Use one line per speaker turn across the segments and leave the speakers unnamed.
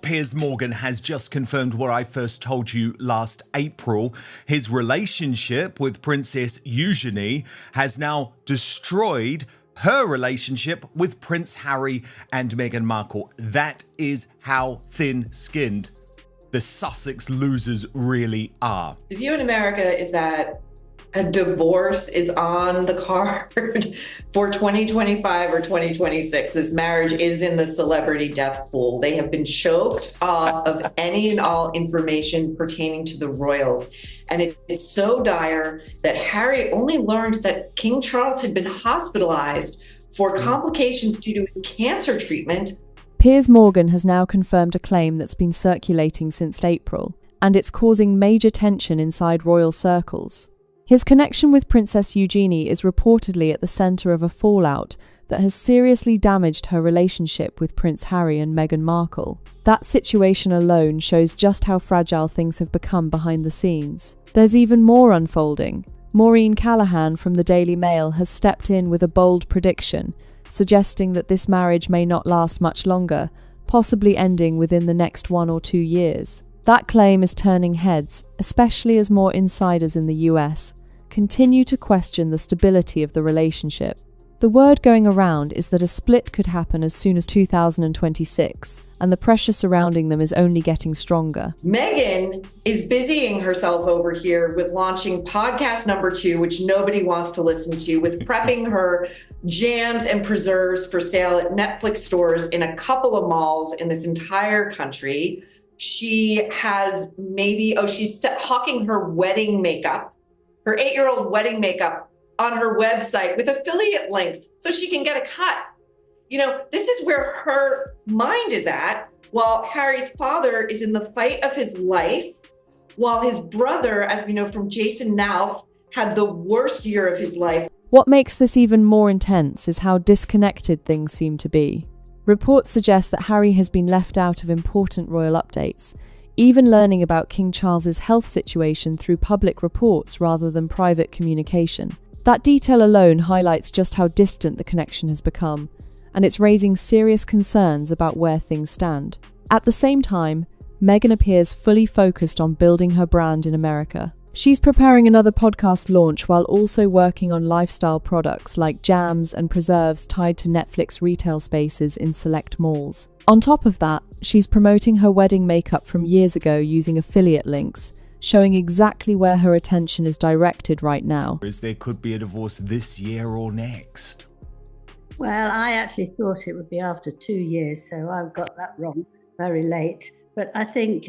Piers Morgan has just confirmed what I first told you last April. His relationship with Princess Eugenie has now destroyed her relationship with Prince Harry and Meghan Markle. That is how thin-skinned the Sussex losers really are.
The view in America is that a divorce is on the card for 2025 or 2026. This marriage is in the celebrity death pool. They have been choked off of any and all information pertaining to the royals. And it is so dire that Harry only learned that King Charles had been hospitalized for complications due to his cancer treatment.
Piers Morgan has now confirmed a claim that's been circulating since April, and it's causing major tension inside royal circles. His connection with Princess Eugenie is reportedly at the centre of a fallout that has seriously damaged her relationship with Prince Harry and Meghan Markle. That situation alone shows just how fragile things have become behind the scenes. There's even more unfolding. Maureen Callahan from the Daily Mail has stepped in with a bold prediction, suggesting that this marriage may not last much longer, possibly ending within the next 1 or 2 years. That claim is turning heads, especially as more insiders in the US continue to question the stability of the relationship. The word going around is that a split could happen as soon as 2026, and the pressure surrounding them is only getting stronger.
Meghan is busying herself over here with launching podcast number 2, which nobody wants to listen to, with prepping her jams and preserves for sale at Netflix stores in a couple of malls in this entire country. She has she's hawking her wedding makeup, her 8-year-old wedding makeup on her website with affiliate links so she can get a cut. You know, this is where her mind is at, while Harry's father is in the fight of his life, while his brother, as we know from Jason Nauf, had the worst year of his life.
What makes this even more intense is how disconnected things seem to be. Reports suggest that Harry has been left out of important royal updates, even learning about King Charles's health situation through public reports rather than private communication. That detail alone highlights just how distant the connection has become, and it's raising serious concerns about where things stand. At the same time, Meghan appears fully focused on building her brand in America. She's preparing another podcast launch while also working on lifestyle products like jams and preserves tied to Netflix retail spaces in select malls. On top of that, she's promoting her wedding makeup from years ago using affiliate links, showing exactly where her attention is directed right now.
There could be a divorce this year or next.
Well, I actually thought it would be after 2 years, so I've got that wrong very late. But I think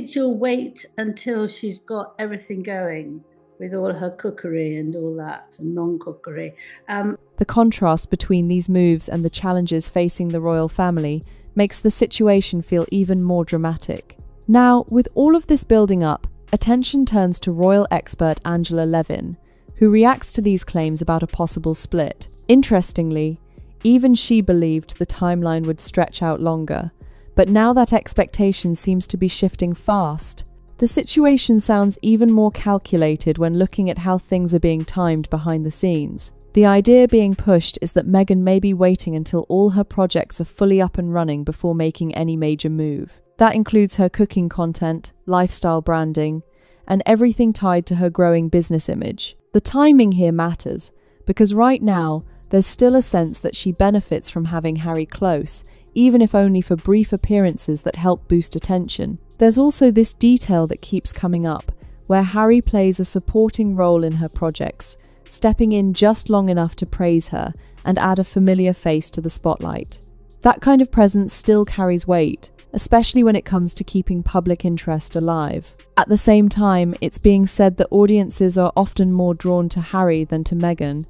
she'll wait until she's got everything going with all her cookery and all that, and non-cookery.
The contrast between these moves and the challenges facing the royal family makes the situation feel even more dramatic. Now, with all of this building up, attention turns to royal expert Angela Levin, who reacts to these claims about a possible split. Interestingly, even she believed the timeline would stretch out longer, but now that expectation seems to be shifting fast. The situation sounds even more calculated when looking at how things are being timed behind the scenes. The idea being pushed is that Meghan may be waiting until all her projects are fully up and running before making any major move. That includes her cooking content, lifestyle branding, and everything tied to her growing business image. The timing here matters, because right now, there's still a sense that she benefits from having Harry close, even if only for brief appearances that help boost attention. There's also this detail that keeps coming up, where Harry plays a supporting role in her projects, stepping in just long enough to praise her and add a familiar face to the spotlight. That kind of presence still carries weight, especially when it comes to keeping public interest alive. At the same time, it's being said that audiences are often more drawn to Harry than to Meghan,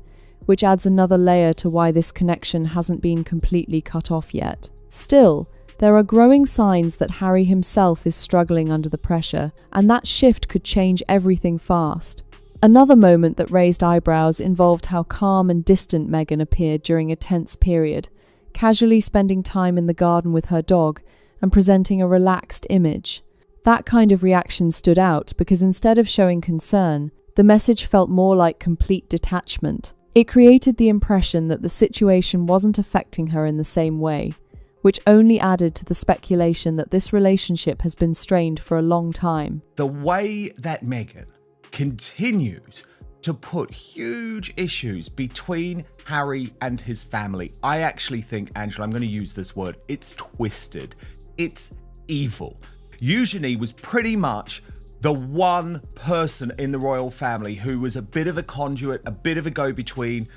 which adds another layer to why this connection hasn't been completely cut off yet. Still, there are growing signs that Harry himself is struggling under the pressure, and that shift could change everything fast. Another moment that raised eyebrows involved how calm and distant Meghan appeared during a tense period, casually spending time in the garden with her dog and presenting a relaxed image. That kind of reaction stood out because instead of showing concern, the message felt more like complete detachment. It created the impression that the situation wasn't affecting her in the same way, which only added to the speculation that this relationship has been strained for a long time.
The way that Meghan continued to put huge issues between Harry and his family, I actually think, Angela, I'm going to use this word, it's twisted. It's evil. Eugenie was pretty much the one person in the royal family who was a bit of a conduit, a bit of a go-between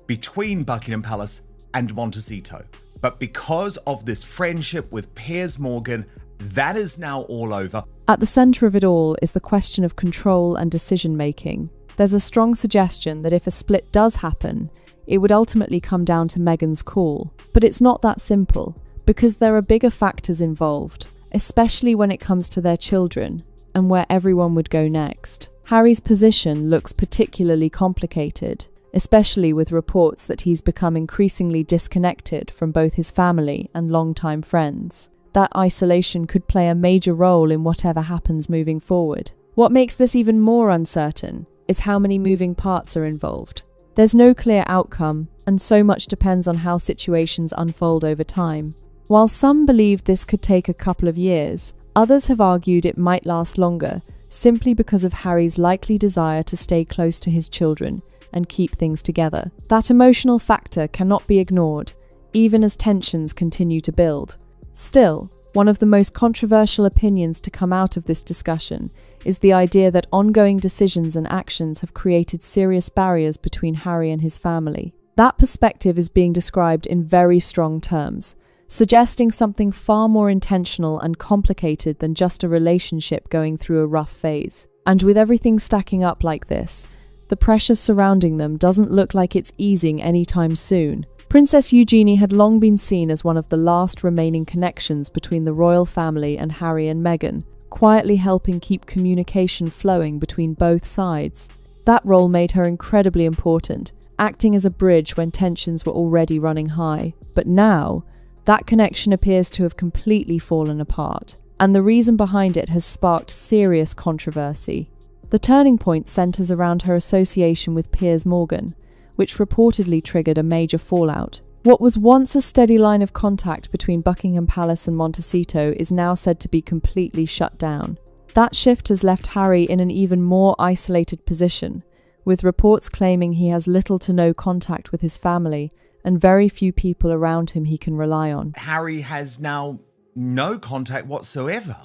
between Buckingham Palace and Montecito. But because of this friendship with Piers Morgan, that is now all over.
At the centre of it all is the question of control and decision-making. There's a strong suggestion that if a split does happen, it would ultimately come down to Meghan's call. But it's not that simple, because there are bigger factors involved, especially when it comes to their children and where everyone would go next. Harry's position looks particularly complicated, especially with reports that he's become increasingly disconnected from both his family and longtime friends. That isolation could play a major role in whatever happens moving forward. What makes this even more uncertain is how many moving parts are involved. There's no clear outcome, and so much depends on how situations unfold over time. While some believe this could take a couple of years, others have argued it might last longer, simply because of Harry's likely desire to stay close to his children and keep things together. That emotional factor cannot be ignored, even as tensions continue to build. Still, one of the most controversial opinions to come out of this discussion is the idea that ongoing decisions and actions have created serious barriers between Harry and his family. That perspective is being described in very strong terms, suggesting something far more intentional and complicated than just a relationship going through a rough phase. And with everything stacking up like this, the pressure surrounding them doesn't look like it's easing anytime soon. Princess Eugenie had long been seen as one of the last remaining connections between the royal family and Harry and Meghan, quietly helping keep communication flowing between both sides. That role made her incredibly important, acting as a bridge when tensions were already running high. But now, that connection appears to have completely fallen apart, and the reason behind it has sparked serious controversy. The turning point centres around her association with Piers Morgan, which reportedly triggered a major fallout. What was once a steady line of contact between Buckingham Palace and Montecito is now said to be completely shut down. That shift has left Harry in an even more isolated position, with reports claiming he has little to no contact with his family and very few people around him he can rely on.
Harry has now no contact whatsoever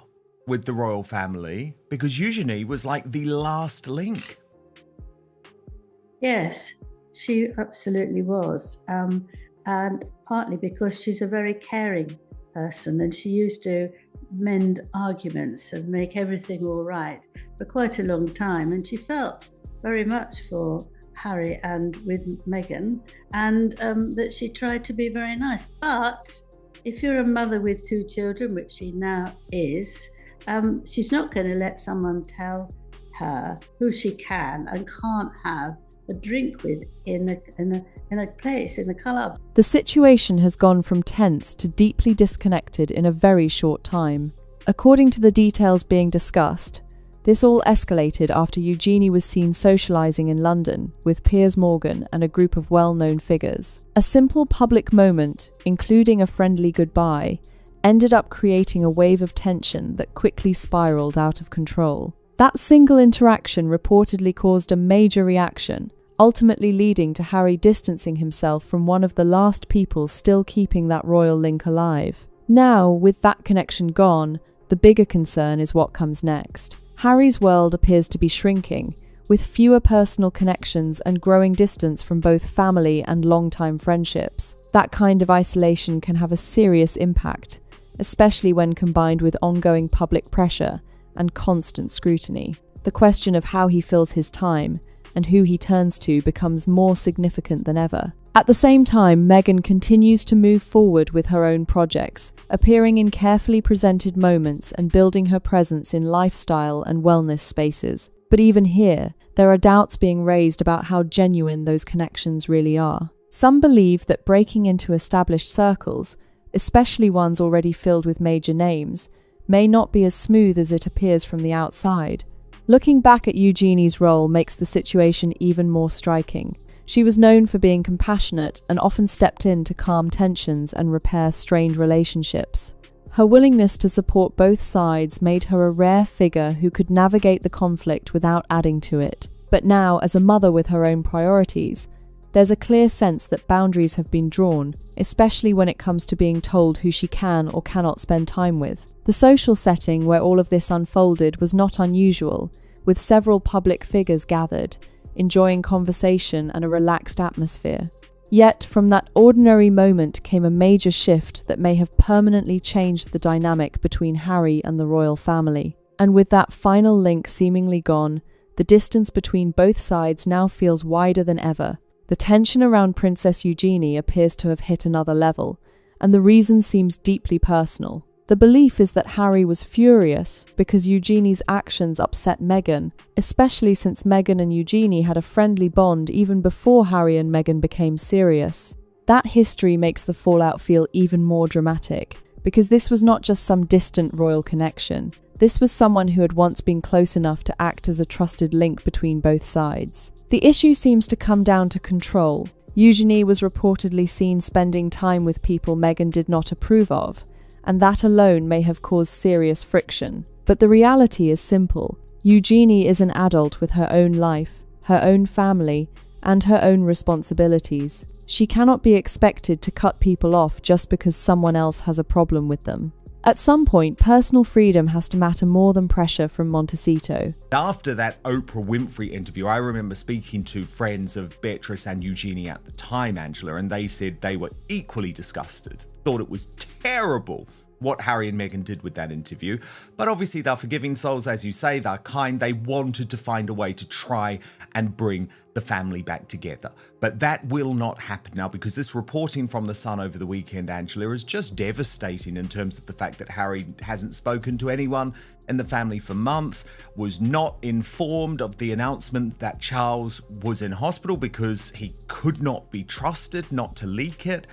with the royal family because Eugenie was like the last link.
Yes, she absolutely was. And partly because she's a very caring person and she used to mend arguments and make everything all right for quite a long time. And she felt very much for Harry and with Meghan, and that she tried to be very nice. But if you're a mother with two children, which she now is, she's not going to let someone tell her who she can and can't have a drink with in a place, in a club.
The situation has gone from tense to deeply disconnected in a very short time. According to the details being discussed, this all escalated after Eugenie was seen socialising in London with Piers Morgan and a group of well-known figures. A simple public moment, including a friendly goodbye, ended up creating a wave of tension that quickly spiralled out of control. That single interaction reportedly caused a major reaction, ultimately leading to Harry distancing himself from one of the last people still keeping that royal link alive. Now, with that connection gone, the bigger concern is what comes next. Harry's world appears to be shrinking, with fewer personal connections and growing distance from both family and long-time friendships. That kind of isolation can have a serious impact, especially when combined with ongoing public pressure and constant scrutiny. The question of how he fills his time and who he turns to becomes more significant than ever. At the same time, Meghan continues to move forward with her own projects, appearing in carefully presented moments and building her presence in lifestyle and wellness spaces. But even here, there are doubts being raised about how genuine those connections really are. Some believe that breaking into established circles, especially ones already filled with major names, may not be as smooth as it appears from the outside. Looking back at Eugenie's role makes the situation even more striking. She was known for being compassionate and often stepped in to calm tensions and repair strained relationships. Her willingness to support both sides made her a rare figure who could navigate the conflict without adding to it. But now, as a mother with her own priorities, there's a clear sense that boundaries have been drawn, especially when it comes to being told who she can or cannot spend time with. The social setting where all of this unfolded was not unusual, with several public figures gathered, enjoying conversation and a relaxed atmosphere. Yet, from that ordinary moment came a major shift that may have permanently changed the dynamic between Harry and the royal family. And with that final link seemingly gone, the distance between both sides now feels wider than ever. The tension around Princess Eugenie appears to have hit another level, and the reason seems deeply personal. The belief is that Harry was furious because Eugenie's actions upset Meghan, especially since Meghan and Eugenie had a friendly bond even before Harry and Meghan became serious. That history makes the fallout feel even more dramatic, because this was not just some distant royal connection. This was someone who had once been close enough to act as a trusted link between both sides. The issue seems to come down to control. Eugenie was reportedly seen spending time with people Meghan did not approve of, and that alone may have caused serious friction. But the reality is simple. Eugenie is an adult with her own life, her own family, and her own responsibilities. She cannot be expected to cut people off just because someone else has a problem with them. At some point, personal freedom has to matter more than pressure from Montecito.
After that Oprah Winfrey interview, I remember speaking to friends of Beatrice and Eugenie at the time, Angela, and they said they were equally disgusted, thought it was terrible what Harry and Meghan did with that interview. But obviously they're forgiving souls, as you say, they're kind. They wanted to find a way to try and bring the family back together. But that will not happen now, because this reporting from The Sun over the weekend, Angela, is just devastating in terms of the fact that Harry hasn't spoken to anyone in the family for months, was not informed of the announcement that Charles was in hospital because he could not be trusted not to leak it.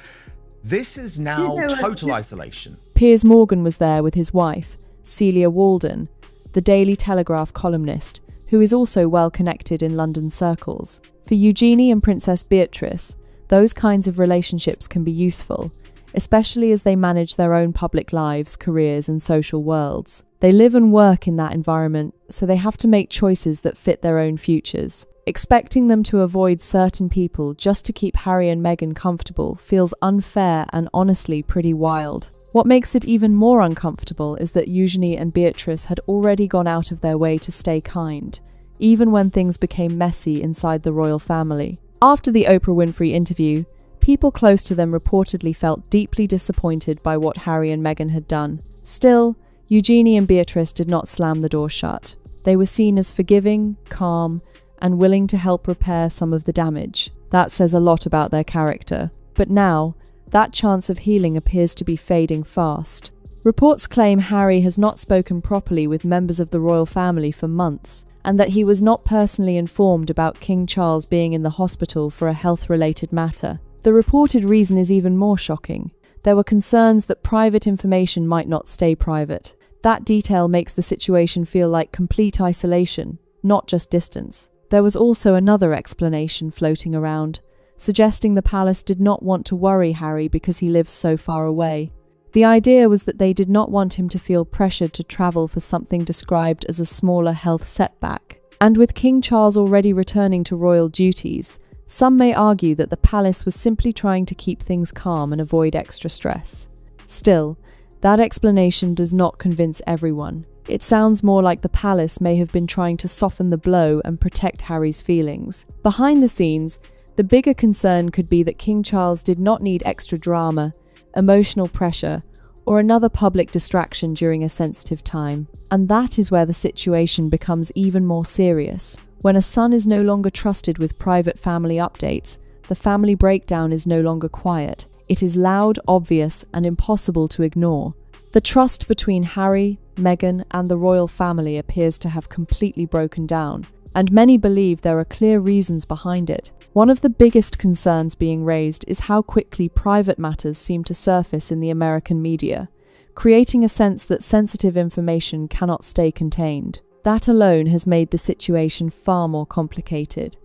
This is now total isolation.
Piers Morgan was there with his wife, Celia Walden, the Daily Telegraph columnist, who is also well connected in London circles. For Eugenie and Princess Beatrice, those kinds of relationships can be useful, especially as they manage their own public lives, careers, and social worlds. They live and work in that environment, so they have to make choices that fit their own futures. Expecting them to avoid certain people just to keep Harry and Meghan comfortable feels unfair and honestly pretty wild. What makes it even more uncomfortable is that Eugenie and Beatrice had already gone out of their way to stay kind, even when things became messy inside the royal family. After the Oprah Winfrey interview, people close to them reportedly felt deeply disappointed by what Harry and Meghan had done. Still, Eugenie and Beatrice did not slam the door shut. They were seen as forgiving, calm, and willing to help repair some of the damage. That says a lot about their character. But now, that chance of healing appears to be fading fast. Reports claim Harry has not spoken properly with members of the royal family for months, and that he was not personally informed about King Charles being in the hospital for a health-related matter. The reported reason is even more shocking. There were concerns that private information might not stay private. That detail makes the situation feel like complete isolation, not just distance. There was also another explanation floating around, suggesting the palace did not want to worry Harry because he lives so far away. The idea was that they did not want him to feel pressured to travel for something described as a smaller health setback. And with King Charles already returning to royal duties, some may argue that the palace was simply trying to keep things calm and avoid extra stress. Still, that explanation does not convince everyone. It sounds more like the palace may have been trying to soften the blow and protect Harry's feelings. Behind the scenes, the bigger concern could be that King Charles did not need extra drama, emotional pressure, or another public distraction during a sensitive time. And that is where the situation becomes even more serious. When a son is no longer trusted with private family updates, the family breakdown is no longer quiet. It is loud, obvious, and impossible to ignore. The trust between Harry, Meghan, and the royal family appears to have completely broken down, and many believe there are clear reasons behind it. One of the biggest concerns being raised is how quickly private matters seem to surface in the American media, creating a sense that sensitive information cannot stay contained. That alone has made the situation far more complicated,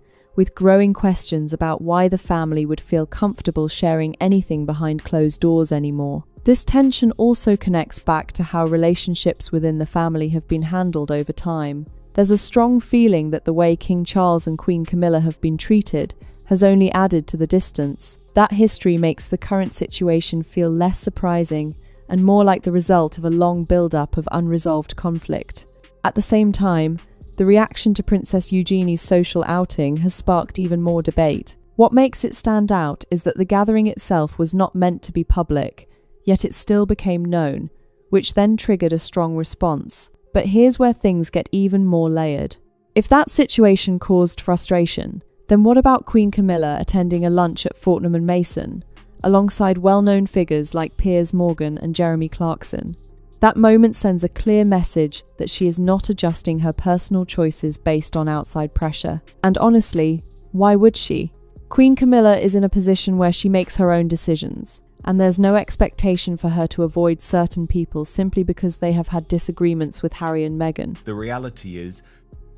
with growing questions about why the family would feel comfortable sharing anything behind closed doors anymore. This tension also connects back to how relationships within the family have been handled over time. There's a strong feeling that the way King Charles and Queen Camilla have been treated has only added to the distance. That history makes the current situation feel less surprising and more like the result of a long build-up of unresolved conflict. At the same time, the reaction to Princess Eugenie's social outing has sparked even more debate. What makes it stand out is that the gathering itself was not meant to be public, yet it still became known, which then triggered a strong response. But here's where things get even more layered. If that situation caused frustration, then what about Queen Camilla attending a lunch at Fortnum and Mason, alongside well-known figures like Piers Morgan and Jeremy Clarkson? That moment sends a clear message that she is not adjusting her personal choices based on outside pressure. And honestly, why would she? Queen Camilla is in a position where she makes her own decisions, and there's no expectation for her to avoid certain people simply because they have had disagreements with Harry and Meghan.
The reality is,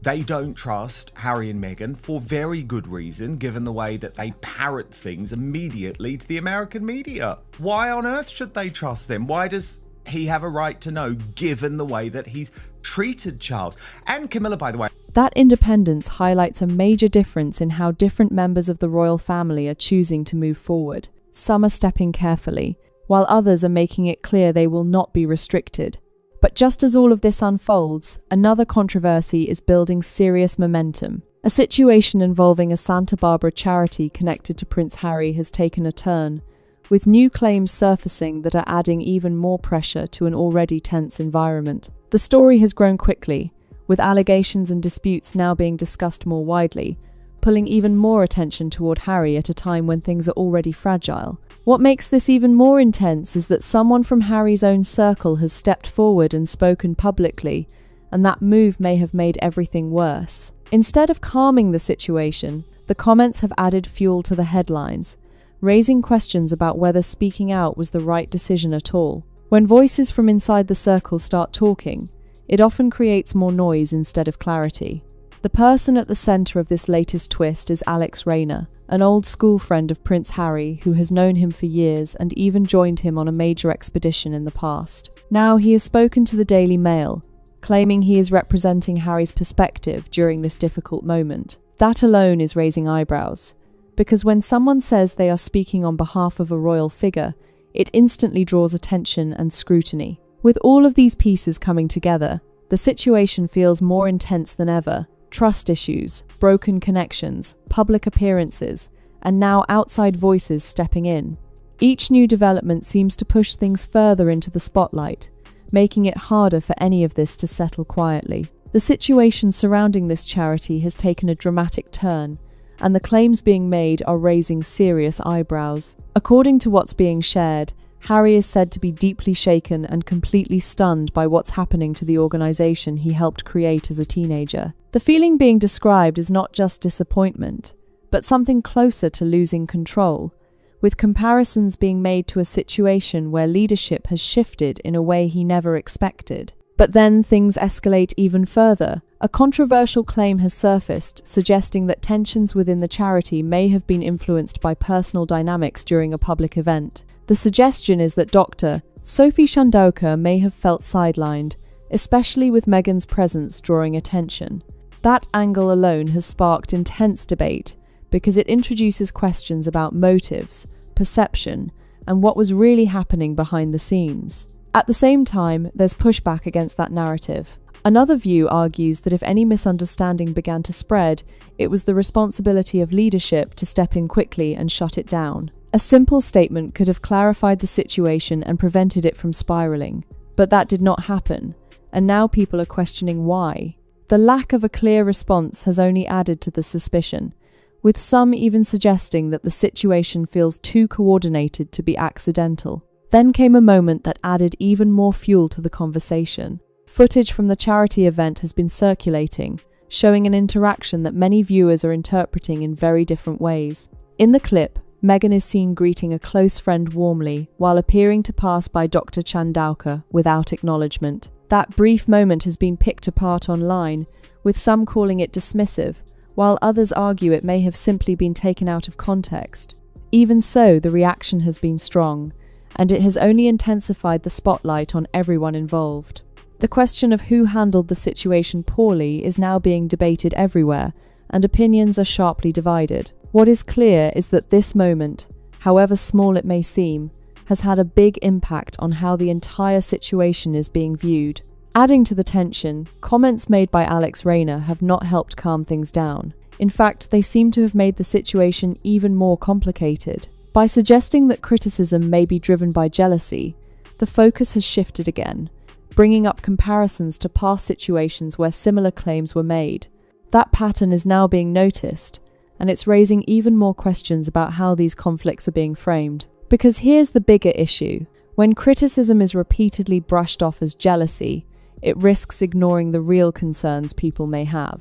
they don't trust Harry and Meghan for very good reason, given the way that they parrot things immediately to the American media. Why on earth should they trust them? Why does he have a right to know, given the way that he's treated Charles and Camilla, by the way?
That independence highlights a major difference in how different members of the royal family are choosing to move forward. Some are stepping carefully, while others are making it clear they will not be restricted. But just as all of this unfolds, another controversy is building serious momentum. A situation involving a Santa Barbara charity connected to Prince Harry has taken a turn, with new claims surfacing that are adding even more pressure to an already tense environment. The story has grown quickly, with allegations and disputes now being discussed more widely, pulling even more attention toward Harry at a time when things are already fragile. What makes this even more intense is that someone from Harry's own circle has stepped forward and spoken publicly, and that move may have made everything worse. Instead of calming the situation, the comments have added fuel to the headlines, raising questions about whether speaking out was the right decision at all. When voices from inside the circle start talking, it often creates more noise instead of clarity. The person at the centre of this latest twist is Alex Rayner, an old school friend of Prince Harry who has known him for years and even joined him on a major expedition in the past. Now he has spoken to the Daily Mail, claiming he is representing Harry's perspective during this difficult moment. That alone is raising eyebrows, because when someone says they are speaking on behalf of a royal figure, it instantly draws attention and scrutiny. With all of these pieces coming together, the situation feels more intense than ever. Trust issues, broken connections, public appearances, and now outside voices stepping in. Each new development seems to push things further into the spotlight, making it harder for any of this to settle quietly. The situation surrounding this charity has taken a dramatic turn, and the claims being made are raising serious eyebrows. According to what's being shared, Harry is said to be deeply shaken and completely stunned by what's happening to the organisation he helped create as a teenager. The feeling being described is not just disappointment, but something closer to losing control, with comparisons being made to a situation where leadership has shifted in a way he never expected. But then things escalate even further. A controversial claim has surfaced, suggesting that tensions within the charity may have been influenced by personal dynamics during a public event. The suggestion is that Dr. Sophie Chandauka may have felt sidelined, especially with Meghan's presence drawing attention. That angle alone has sparked intense debate because it introduces questions about motives, perception, and what was really happening behind the scenes. At the same time, there's pushback against that narrative. Another view argues that if any misunderstanding began to spread, it was the responsibility of leadership to step in quickly and shut it down. A simple statement could have clarified the situation and prevented it from spiraling, but that did not happen, and now people are questioning why. The lack of a clear response has only added to the suspicion, with some even suggesting that the situation feels too coordinated to be accidental. Then came a moment that added even more fuel to the conversation. Footage from the charity event has been circulating, showing an interaction that many viewers are interpreting in very different ways. In the clip, Meghan is seen greeting a close friend warmly while appearing to pass by Dr. Chandauka without acknowledgement. That brief moment has been picked apart online, with some calling it dismissive, while others argue it may have simply been taken out of context. Even so, the reaction has been strong, and it has only intensified the spotlight on everyone involved. The question of who handled the situation poorly is now being debated everywhere, and opinions are sharply divided. What is clear is that this moment, however small it may seem, has had a big impact on how the entire situation is being viewed. Adding to the tension, comments made by Alex Rayner have not helped calm things down. In fact, they seem to have made the situation even more complicated. By suggesting that criticism may be driven by jealousy, the focus has shifted again, bringing up comparisons to past situations where similar claims were made. That pattern is now being noticed, and it's raising even more questions about how these conflicts are being framed. Because here's the bigger issue. When criticism is repeatedly brushed off as jealousy, it risks ignoring the real concerns people may have.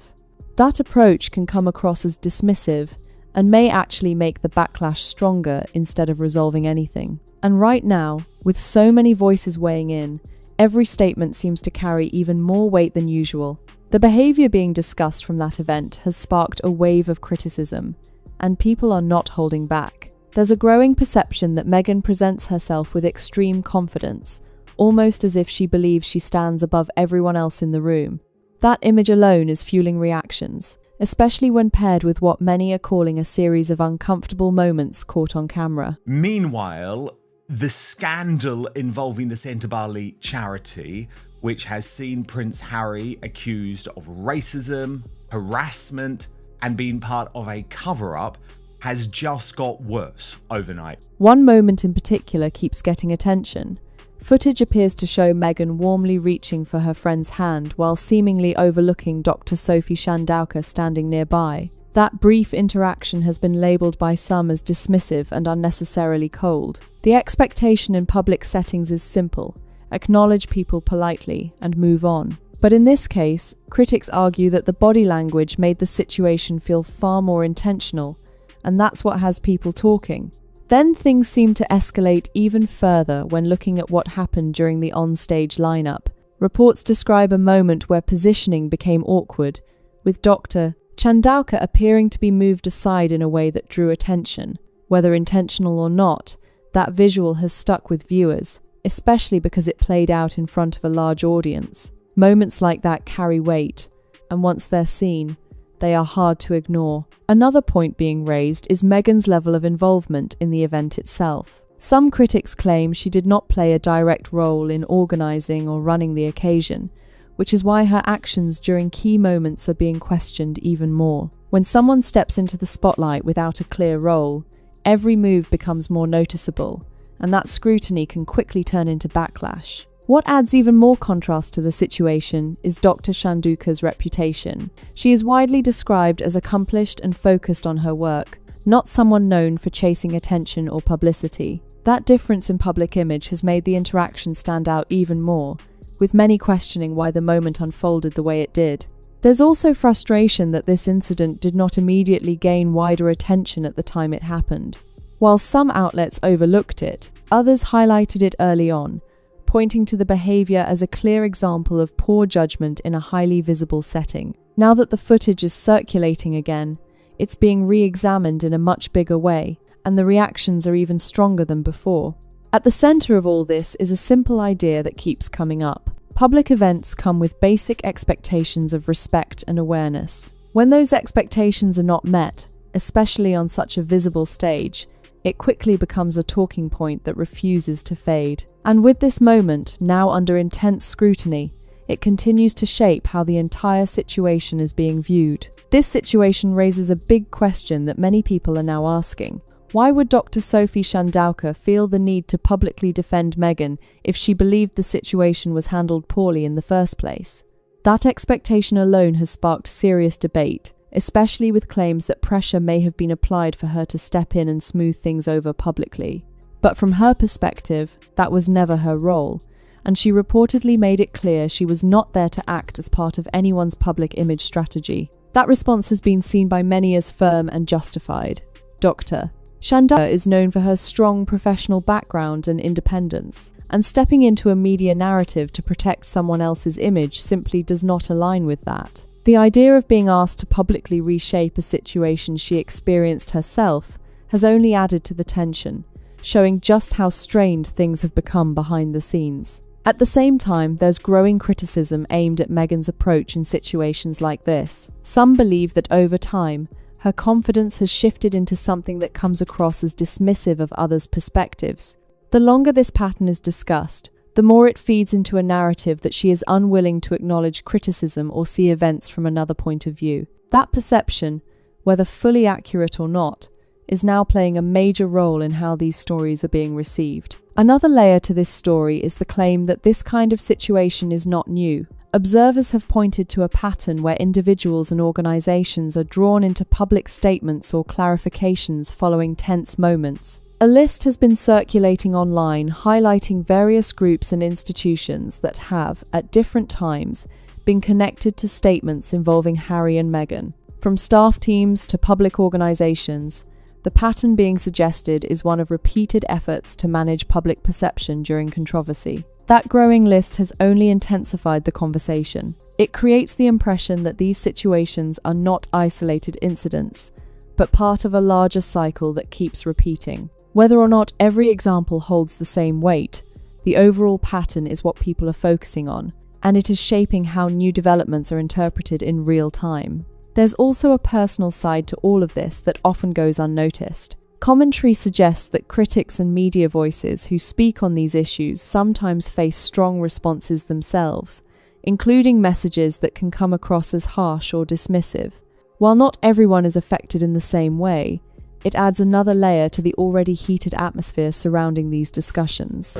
That approach can come across as dismissive and may actually make the backlash stronger instead of resolving anything. And right now, with so many voices weighing in, every statement seems to carry even more weight than usual. The behaviour being discussed from that event has sparked a wave of criticism, and people are not holding back. There's a growing perception that Meghan presents herself with extreme confidence, almost as if she believes she stands above everyone else in the room. That image alone is fueling reactions, especially when paired with what many are calling a series of uncomfortable moments caught on camera.
Meanwhile, the scandal involving the Centre Bali charity, which has seen Prince Harry accused of racism, harassment, and being part of a cover-up, has just got worse overnight.
One moment in particular keeps getting attention. Footage appears to show Meghan warmly reaching for her friend's hand while seemingly overlooking Dr. Sophie Chandauka standing nearby. That brief interaction has been labelled by some as dismissive and unnecessarily cold. The expectation in public settings is simple: acknowledge people politely and move on. But in this case, critics argue that the body language made the situation feel far more intentional, and that's what has people talking. Then things seem to escalate even further when looking at what happened during the on-stage lineup. Reports describe a moment where positioning became awkward, with Dr. Chandauka appearing to be moved aside in a way that drew attention. Whether intentional or not, that visual has stuck with viewers, especially because it played out in front of a large audience. Moments like that carry weight, and once they're seen, they are hard to ignore. Another point being raised is Meghan's level of involvement in the event itself. Some critics claim she did not play a direct role in organising or running the occasion, which is why her actions during key moments are being questioned even more. When someone steps into the spotlight without a clear role, every move becomes more noticeable, and that scrutiny can quickly turn into backlash. What adds even more contrast to the situation is Dr. Chandauka's reputation. She is widely described as accomplished and focused on her work, not someone known for chasing attention or publicity. That difference in public image has made the interaction stand out even more, with many questioning why the moment unfolded the way it did. There's also frustration that this incident did not immediately gain wider attention at the time it happened. While some outlets overlooked it, others highlighted it early on, pointing to the behaviour as a clear example of poor judgment in a highly visible setting. Now that the footage is circulating again, it's being re-examined in a much bigger way, and the reactions are even stronger than before. At the centre of all this is a simple idea that keeps coming up. Public events come with basic expectations of respect and awareness. When those expectations are not met, especially on such a visible stage, it quickly becomes a talking point that refuses to fade. And with this moment now under intense scrutiny, it continues to shape how the entire situation is being viewed. This situation raises a big question that many people are now asking. Why would Dr. Sophie Chandauka feel the need to publicly defend Meghan if she believed the situation was handled poorly in the first place? That expectation alone has sparked serious debate, especially with claims that pressure may have been applied for her to step in and smooth things over publicly. But from her perspective, that was never her role, and she reportedly made it clear she was not there to act as part of anyone's public image strategy. That response has been seen by many as firm and justified. Dr. Chandler is known for her strong professional background and independence, and stepping into a media narrative to protect someone else's image simply does not align with that. The idea of being asked to publicly reshape a situation she experienced herself has only added to the tension, showing just how strained things have become behind the scenes. At the same time, there's growing criticism aimed at Meghan's approach in situations like this. Some believe that over time, her confidence has shifted into something that comes across as dismissive of others' perspectives. The longer this pattern is discussed, the more it feeds into a narrative that she is unwilling to acknowledge criticism or see events from another point of view. That perception, whether fully accurate or not, is now playing a major role in how these stories are being received. Another layer to this story is the claim that this kind of situation is not new. Observers have pointed to a pattern where individuals and organizations are drawn into public statements or clarifications following tense moments. A list has been circulating online highlighting various groups and institutions that have, at different times, been connected to statements involving Harry and Meghan. From staff teams to public organizations, the pattern being suggested is one of repeated efforts to manage public perception during controversy. That growing list has only intensified the conversation. It creates the impression that these situations are not isolated incidents, but part of a larger cycle that keeps repeating. Whether or not every example holds the same weight, the overall pattern is what people are focusing on, and it is shaping how new developments are interpreted in real time. There's also a personal side to all of this that often goes unnoticed. Commentary suggests that critics and media voices who speak on these issues sometimes face strong responses themselves, including messages that can come across as harsh or dismissive. While not everyone is affected in the same way, it adds another layer to the already heated atmosphere surrounding these discussions.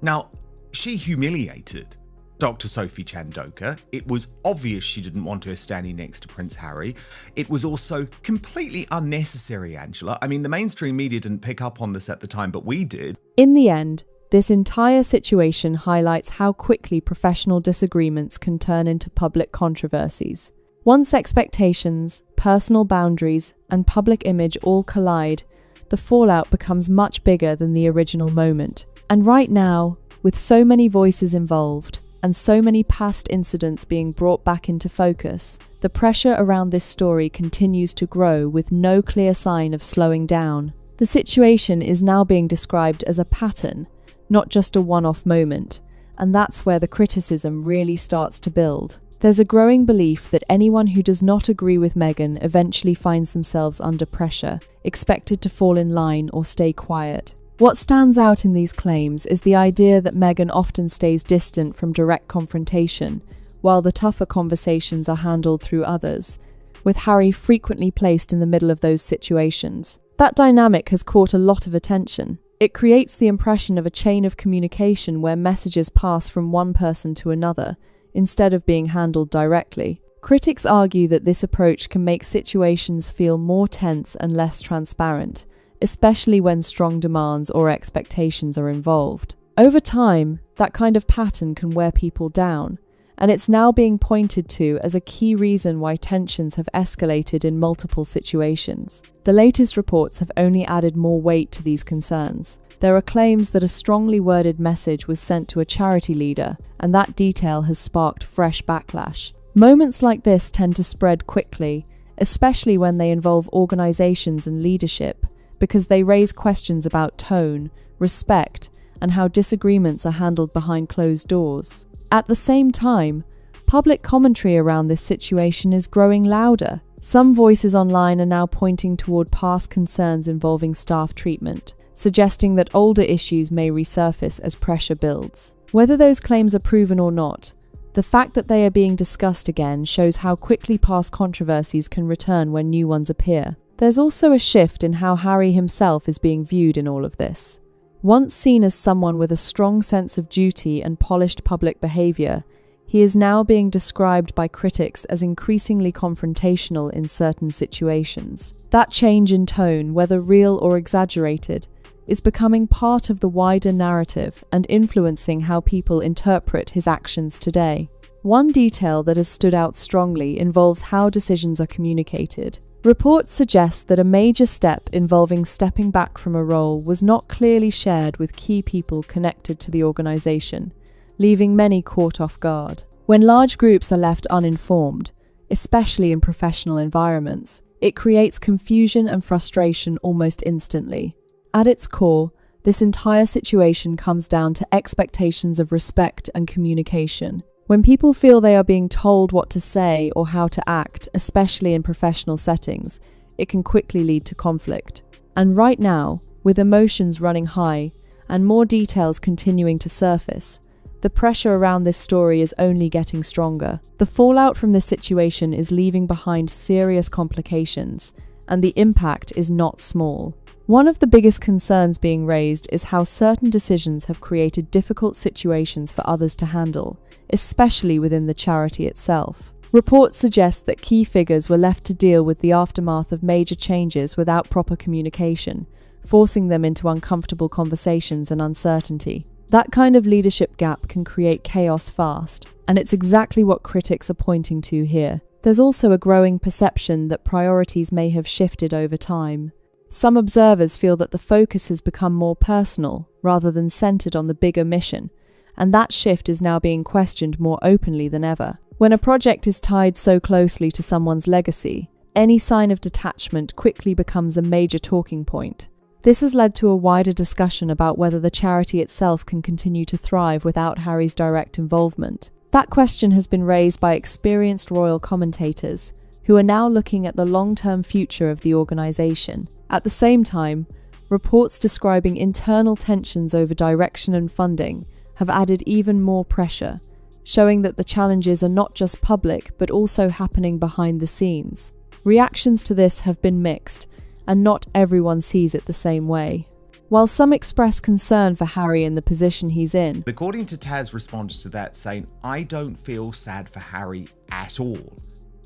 Now, she humiliated Dr. Sophie Chandoka. It was obvious she didn't want her standing next to Prince Harry. It was also completely unnecessary, Angela. I mean, the mainstream media didn't pick up on this at the time, but we did.
In the end, this entire situation highlights how quickly professional disagreements can turn into public controversies. Once expectations, personal boundaries, and public image all collide, the fallout becomes much bigger than the original moment. And right now, with so many voices involved, and so many past incidents being brought back into focus, the pressure around this story continues to grow with no clear sign of slowing down. The situation is now being described as a pattern, not just a one-off moment, and that's where the criticism really starts to build. There's a growing belief that anyone who does not agree with Meghan eventually finds themselves under pressure, expected to fall in line or stay quiet. What stands out in these claims is the idea that Meghan often stays distant from direct confrontation, while the tougher conversations are handled through others, with Harry frequently placed in the middle of those situations. That dynamic has caught a lot of attention. It creates the impression of a chain of communication where messages pass from one person to another, instead of being handled directly. Critics argue that this approach can make situations feel more tense and less transparent, especially when strong demands or expectations are involved. Over time, that kind of pattern can wear people down, and it's now being pointed to as a key reason why tensions have escalated in multiple situations. The latest reports have only added more weight to these concerns. There are claims that a strongly worded message was sent to a charity leader, and that detail has sparked fresh backlash. Moments like this tend to spread quickly, especially when they involve organizations and leadership, because they raise questions about tone, respect, and how disagreements are handled behind closed doors. At the same time, public commentary around this situation is growing louder. Some voices online are now pointing toward past concerns involving staff treatment, suggesting that older issues may resurface as pressure builds. Whether those claims are proven or not, the fact that they are being discussed again shows how quickly past controversies can return when new ones appear. There's also a shift in how Harry himself is being viewed in all of this. Once seen as someone with a strong sense of duty and polished public behaviour, He is now being described by critics as increasingly confrontational in certain situations. That change in tone, whether real or exaggerated, is becoming part of the wider narrative and influencing how people interpret his actions today. One detail that has stood out strongly involves how decisions are communicated. Reports suggest that a major step involving stepping back from a role was not clearly shared with key people connected to the organization, leaving many caught off guard. When large groups are left uninformed, especially in professional environments, it creates confusion and frustration almost instantly. At its core, this entire situation comes down to expectations of respect and communication. When people feel they are being told what to say or how to act, especially in professional settings, it can quickly lead to conflict. And right now, with emotions running high and more details continuing to surface, the pressure around this story is only getting stronger. The fallout from this situation is leaving behind serious complications, and the impact is not small. One of the biggest concerns being raised is how certain decisions have created difficult situations for others to handle, especially within the charity itself. Reports suggest that key figures were left to deal with the aftermath of major changes without proper communication, forcing them into uncomfortable conversations and uncertainty. That kind of leadership gap can create chaos fast, and it's exactly what critics are pointing to here. There's also a growing perception that priorities may have shifted over time. Some observers feel that the focus has become more personal rather than centered on the bigger mission, and that shift is now being questioned more openly than ever. When a project is tied so closely to someone's legacy, any sign of detachment quickly becomes a major talking point. This has led to a wider discussion about whether the charity itself can continue to thrive without Harry's direct involvement. That question has been raised by experienced royal commentators, who are now looking at the long-term future of the organisation. At the same time, reports describing internal tensions over direction and funding have added even more pressure, showing that the challenges are not just public but also happening behind the scenes. Reactions to this have been mixed, and not everyone sees it the same way. While some express concern for Harry in the position he's in,
according to Taz responded to that saying, "I don't feel sad for Harry at all.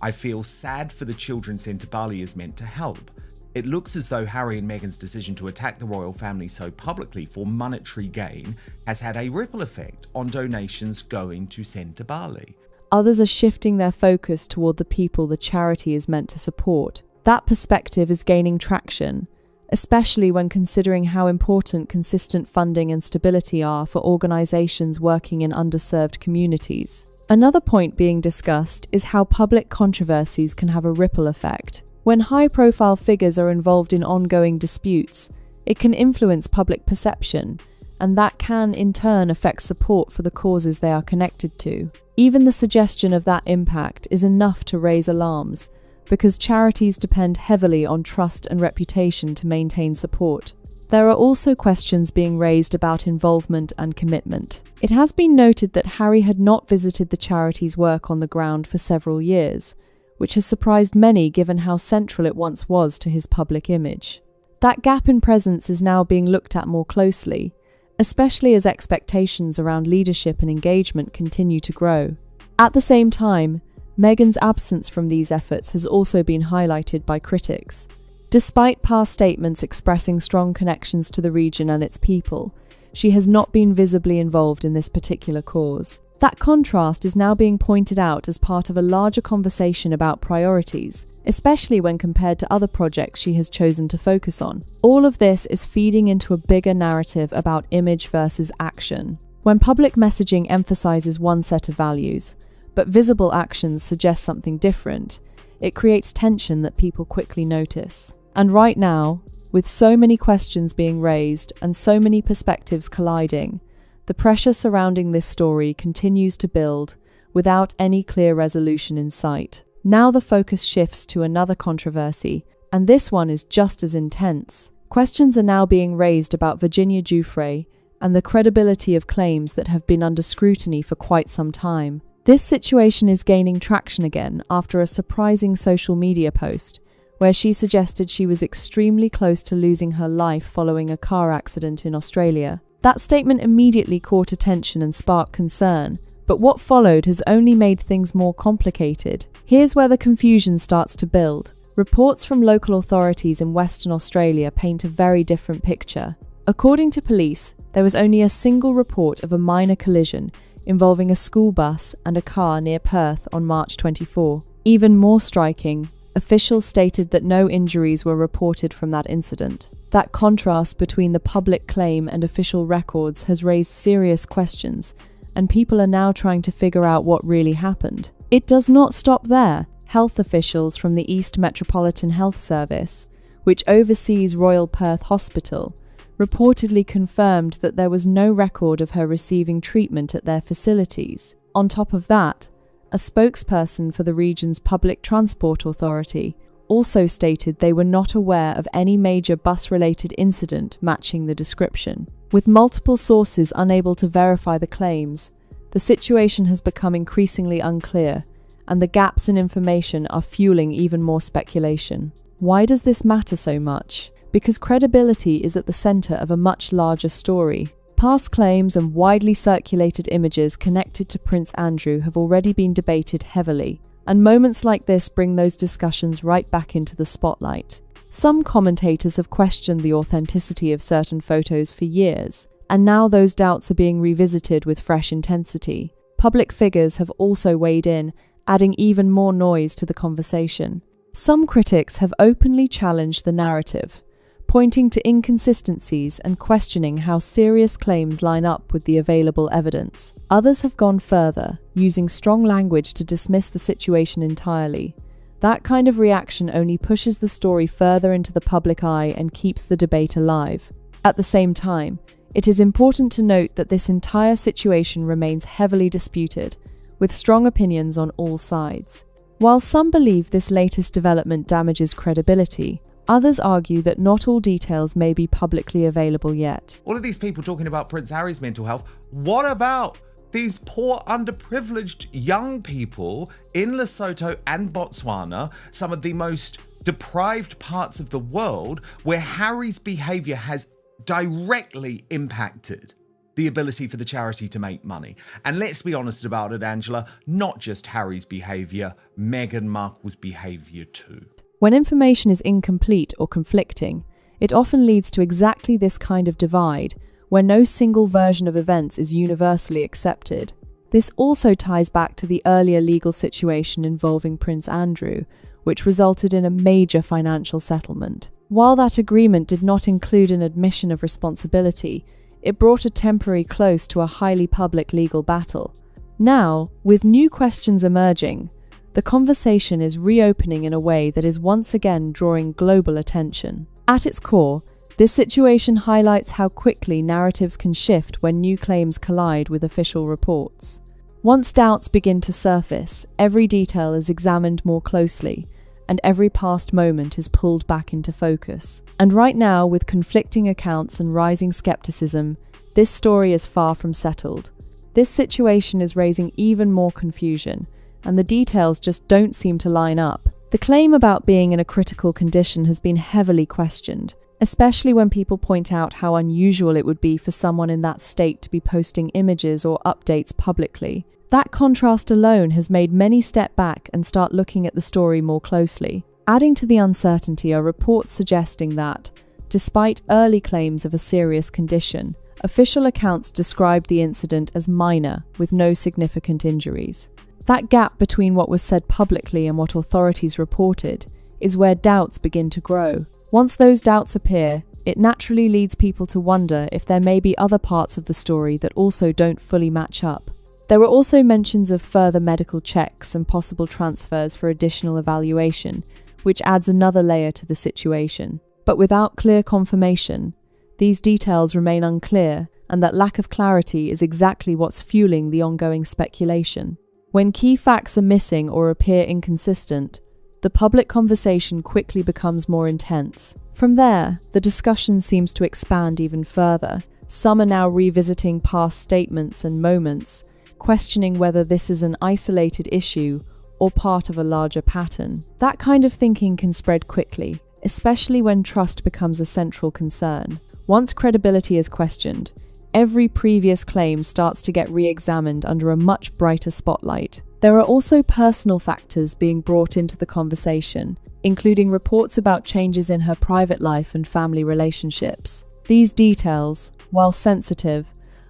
I feel sad for the children's centre Bali is meant to help. It looks as though Harry and Meghan's decision to attack the royal family so publicly for monetary gain has had a ripple effect on donations going to centre Bali."
Others are shifting their focus toward the people the charity is meant to support. That perspective is gaining traction, especially when considering how important consistent funding and stability are for organisations working in underserved communities. Another point being discussed is how public controversies can have a ripple effect. When high-profile figures are involved in ongoing disputes, it can influence public perception, and that can in turn affect support for the causes they are connected to. Even the suggestion of that impact is enough to raise alarms, because charities depend heavily on trust and reputation to maintain support. There are also questions being raised about involvement and commitment. It has been noted that Harry had not visited the charity's work on the ground for several years, which has surprised many given how central it once was to his public image. That gap in presence is now being looked at more closely, especially as expectations around leadership and engagement continue to grow. At the same time, Meghan's absence from these efforts has also been highlighted by critics. Despite past statements expressing strong connections to the region and its people, she has not been visibly involved in this particular cause. That contrast is now being pointed out as part of a larger conversation about priorities, especially when compared to other projects she has chosen to focus on. All of this is feeding into a bigger narrative about image versus action. When public messaging emphasizes one set of values, but visible actions suggest something different, it creates tension that people quickly notice. And right now, with so many questions being raised and so many perspectives colliding, the pressure surrounding this story continues to build without any clear resolution in sight. Now the focus shifts to another controversy, and this one is just as intense. Questions are now being raised about Virginia Giuffre and the credibility of claims that have been under scrutiny for quite some time. This situation is gaining traction again after a surprising social media post where she suggested she was extremely close to losing her life following a car accident in Australia. That statement immediately caught attention and sparked concern, But what followed has only made things more complicated. Here's where the confusion starts to build. Reports from local authorities in Western Australia paint a very different picture. According to police, there was only a single report of a minor collision involving a school bus and a car near Perth on March 24. Even more striking, officials stated that no injuries were reported from that incident. That contrast between the public claim and official records has raised serious questions, and people are now trying to figure out what really happened. It does not stop there. Health officials from the East Metropolitan Health Service, which oversees Royal Perth Hospital, reportedly confirmed that there was no record of her receiving treatment at their facilities. On top of that, a spokesperson for the region's public transport authority also stated they were not aware of any major bus-related incident matching the description. With multiple sources unable to verify the claims, the situation has become increasingly unclear, and the gaps in information are fueling even more speculation. Why does this matter so much? Because credibility is at the center of a much larger story. Past claims and widely circulated images connected to Prince Andrew have already been debated heavily, and moments like this bring those discussions right back into the spotlight. Some commentators have questioned the authenticity of certain photos for years, and now those doubts are being revisited with fresh intensity. Public figures have also weighed in, adding even more noise to the conversation. Some critics have openly challenged the narrative, pointing to inconsistencies and questioning how serious claims line up with the available evidence. Others have gone further, using strong language to dismiss the situation entirely. That kind of reaction only pushes the story further into the public eye and keeps the debate alive. At the same time, it is important to note that this entire situation remains heavily disputed, with strong opinions on all sides. While some believe this latest development damages credibility, others argue that not all details may be publicly available yet.
All of these people talking about Prince Harry's mental health, what about these poor, underprivileged young people in Lesotho and Botswana, some of the most deprived parts of the world, where Harry's behaviour has directly impacted the ability for the charity to make money? And let's be honest about it, Angela, not just Harry's behaviour, Meghan Markle's behaviour too.
When information is incomplete or conflicting, it often leads to exactly this kind of divide, where no single version of events is universally accepted. This also ties back to the earlier legal situation involving Prince Andrew, which resulted in a major financial settlement. While that agreement did not include an admission of responsibility, it brought a temporary close to a highly public legal battle. Now, with new questions emerging, the conversation is reopening in a way that is once again drawing global attention. At its core, this situation highlights how quickly narratives can shift when new claims collide with official reports. Once doubts begin to surface, every detail is examined more closely, and every past moment is pulled back into focus. And right now, with conflicting accounts and rising skepticism, this story is far from settled. This situation is raising even more confusion, and the details just don't seem to line up. The claim about being in a critical condition has been heavily questioned, especially when people point out how unusual it would be for someone in that state to be posting images or updates publicly. That contrast alone has made many step back and start looking at the story more closely. Adding to the uncertainty are reports suggesting that, despite early claims of a serious condition, official accounts described the incident as minor, with no significant injuries. That gap between what was said publicly and what authorities reported is where doubts begin to grow. Once those doubts appear, it naturally leads people to wonder if there may be other parts of the story that also don't fully match up. There were also mentions of further medical checks and possible transfers for additional evaluation, which adds another layer to the situation. But without clear confirmation, these details remain unclear, and that lack of clarity is exactly what's fueling the ongoing speculation. When key facts are missing or appear inconsistent, the public conversation quickly becomes more intense. From there, the discussion seems to expand even further. Some are now revisiting past statements and moments, questioning whether this is an isolated issue or part of a larger pattern. That kind of thinking can spread quickly, especially when trust becomes a central concern. Once credibility is questioned, every previous claim starts to get re-examined under a much brighter spotlight. There are also personal factors being brought into the conversation, including reports about changes in her private life and family relationships. These details, while sensitive,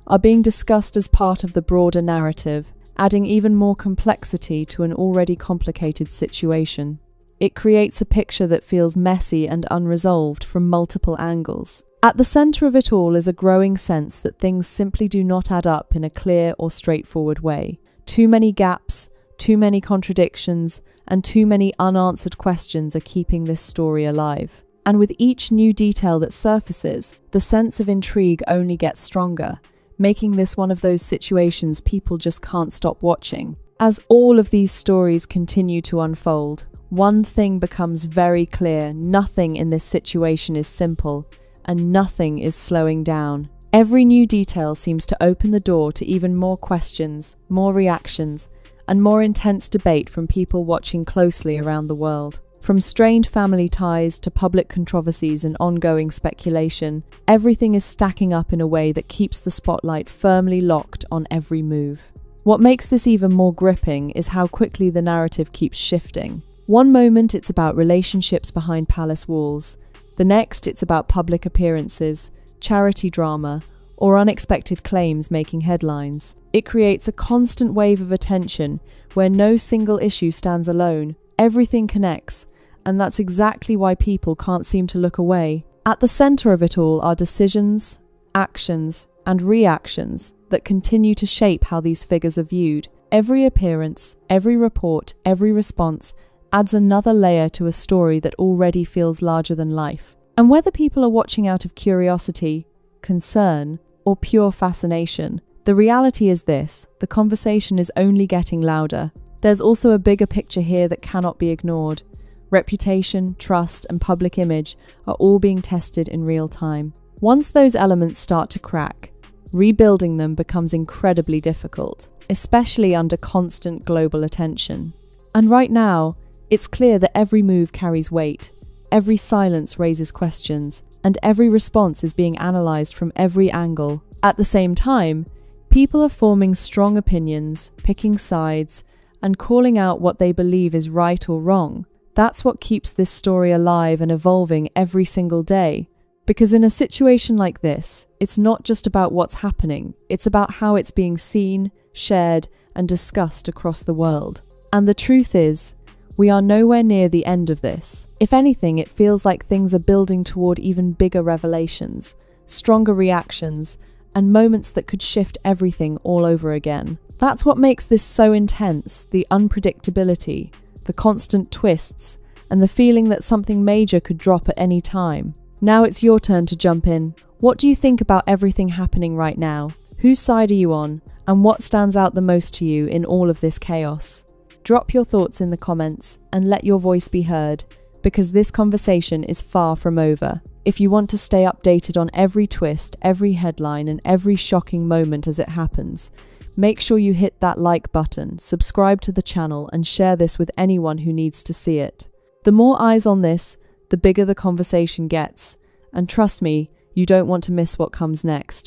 are being discussed as part of the broader narrative, adding even more complexity to an already complicated situation. It creates a picture that feels messy and unresolved from multiple angles. At the center of it all is a growing sense that things simply do not add up in a clear or straightforward way. Too many gaps, too many contradictions, and too many unanswered questions are keeping this story alive. And with each new detail that surfaces, the sense of intrigue only gets stronger, making this one of those situations people just can't stop watching. As all of these stories continue to unfold, one thing becomes very clear: nothing in this situation is simple, and nothing is slowing down. Every new detail seems to open the door to even more questions, more reactions, and more intense debate from people watching closely around the world. From strained family ties to public controversies and ongoing speculation, everything is stacking up in a way that keeps the spotlight firmly locked on every move. What makes this even more gripping is how quickly the narrative keeps shifting. One moment it's about relationships behind palace walls, the next it's about public appearances, charity drama, or unexpected claims making headlines. It creates a constant wave of attention where no single issue stands alone. Everything connects, and that's exactly why people can't seem to look away. At the center of it all are decisions, actions, and reactions that continue to shape how these figures are viewed. Every appearance, every report, every response adds another layer to a story that already feels larger than life. And whether people are watching out of curiosity, concern, or pure fascination, the reality is this: the conversation is only getting louder. There's also a bigger picture here that cannot be ignored. Reputation, trust, and public image are all being tested in real time. Once those elements start to crack, rebuilding them becomes incredibly difficult, especially under constant global attention. And right now, it's clear that every move carries weight, every silence raises questions, and every response is being analysed from every angle. At the same time, people are forming strong opinions, picking sides, and calling out what they believe is right or wrong. That's what keeps this story alive and evolving every single day. Because in a situation like this, it's not just about what's happening, it's about how it's being seen, shared, and discussed across the world. And the truth is, we are nowhere near the end of this. If anything, it feels like things are building toward even bigger revelations, stronger reactions, and moments that could shift everything all over again. That's what makes this so intense: the unpredictability, the constant twists, and the feeling that something major could drop at any time. Now it's your turn to jump in. What do you think about everything happening right now? Whose side are you on? And what stands out the most to you in all of this chaos? Drop your thoughts in the comments and let your voice be heard, because this conversation is far from over. If you want to stay updated on every twist, every headline, and every shocking moment as it happens, make sure you hit that like button, subscribe to the channel, and share this with anyone who needs to see it. The more eyes on this, the bigger the conversation gets. And trust me, you don't want to miss what comes next.